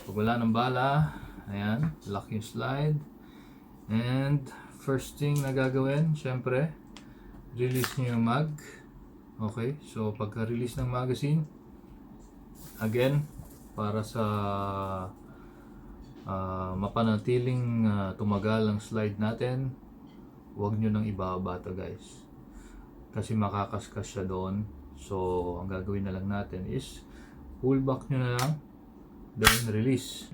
Pag wala ng bala, ayan, lock yung slide. And first thing na gagawin, syempre, release nyo yung mag. Okay, so pagka-release ng magazine, again, para sa mapanatiling tumagal ang slide natin, huwag nyo nang ibaba to guys, kasi makakaskas siya doon. So ang gagawin na lang natin is pull back nyo na lang, then release.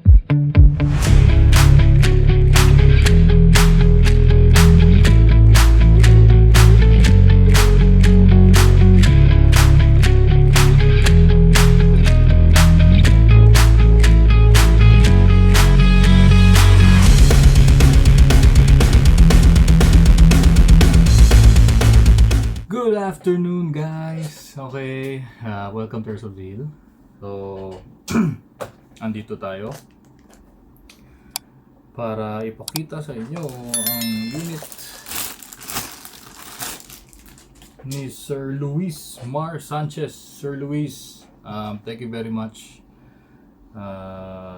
Good afternoon guys! Okay, welcome to Airsoft ZeeL. So, andito tayo para ipakita sa inyo ang unit ni Sir Luis Mar Sanchez. Sir Luis, thank you very much.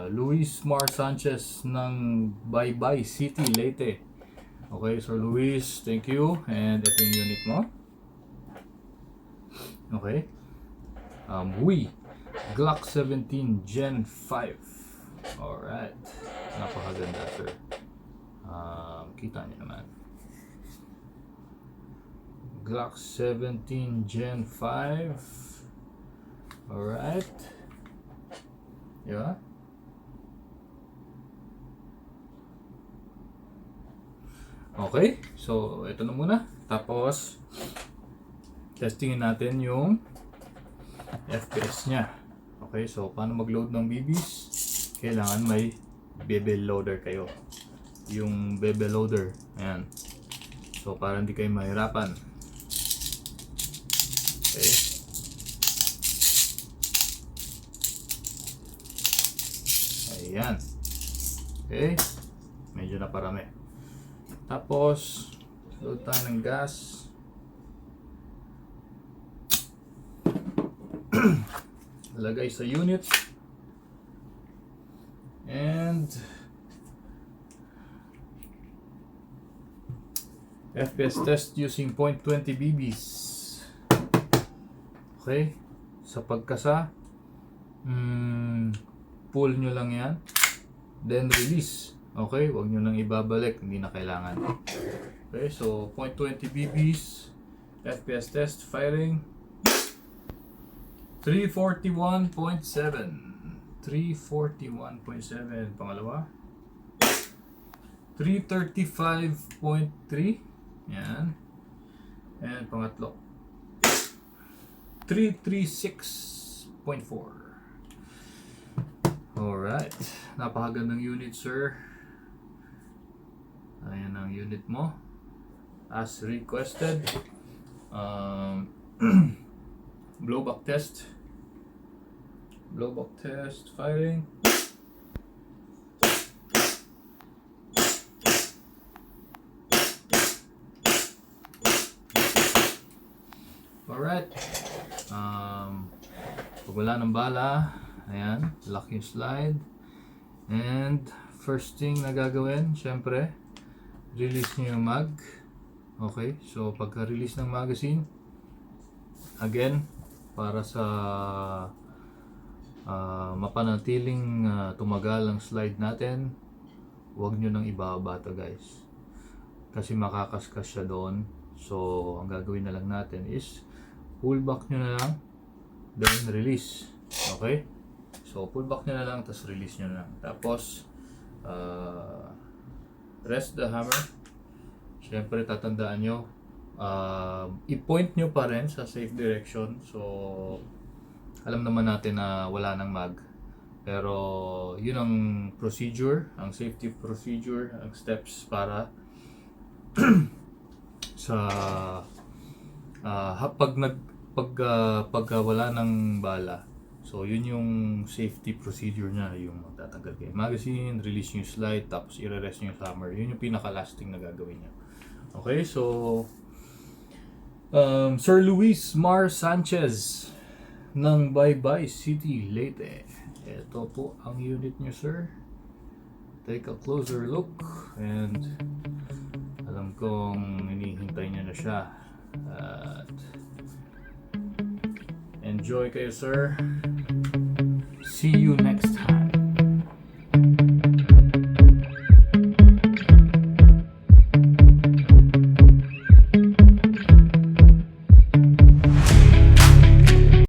Luis Mar Sanchez ng Baybay City, Leyte. Okay, Sir Luis, thank you. And ito yung unit mo. Okay. Glock17 Gen 5. Alright. Napakaganda, sir. Kita niyo naman. Glock17 Gen 5. Alright. Yeah. Okay. So, ito na muna. Tapos, testingin natin yung FPS nya. Okay, so paano mag-load ng BBs? Kailangan may bevel loader kayo. Yung bevel loader, ayan. So para hindi kayo mahirapan. Okay. Ayan. Okay. Medyo na parami. Tapos, load tayo ng gas. Lagay sa unit and FPS test using 0.20 BBs. Okay, sa pagkasa, pull nyo lang yan, then release. Okay, huwag nyo nang ibabalik, hindi na kailangan. Okay, so 0.20 BBs, FPS test, firing 341.7. 341.7. Pangalawa 335.3. Yan. And pangatlo 336.4. Alright. Napakagandang unit, sir. Ayan ang unit mo as requested. Blowback test. Blowback test, firing. Alright. Pag wala ng bala, ayan, lock yung slide. And first thing na gagawin, syempre, release nyo yung mag. Okay, so pagka-release ng magazine, again, para sa mapanatiling tumagal ang slide natin, huwag nyo nang ibaba to guys, kasi makakaskas siya doon. So ang gagawin na lang natin is pull back nyo na lang, then release. Okay, so pull back nyo na lang, tapos release nyo na lang. Tapos rest the hammer. Syempre tatandaan nyo, i-point nyo pa rin sa safe direction. So alam naman natin na wala nang mag, pero yun ang procedure, ang safety procedure, ang steps para sa pag wala ng bala. So yun yung safety procedure niya, yung magtatanggal kayo magazine, release yung slide, tapos i-rest yung hammer. Yun yung pinaka-lasting na gagawin niya. Okay, so Sir Luis Mar Sanchez ng Baybay City, Leyte. Ito po ang unit nyo, sir. Take a closer look and alam kong hinihintay nyo na siya. At enjoy kayo, sir. See you next time.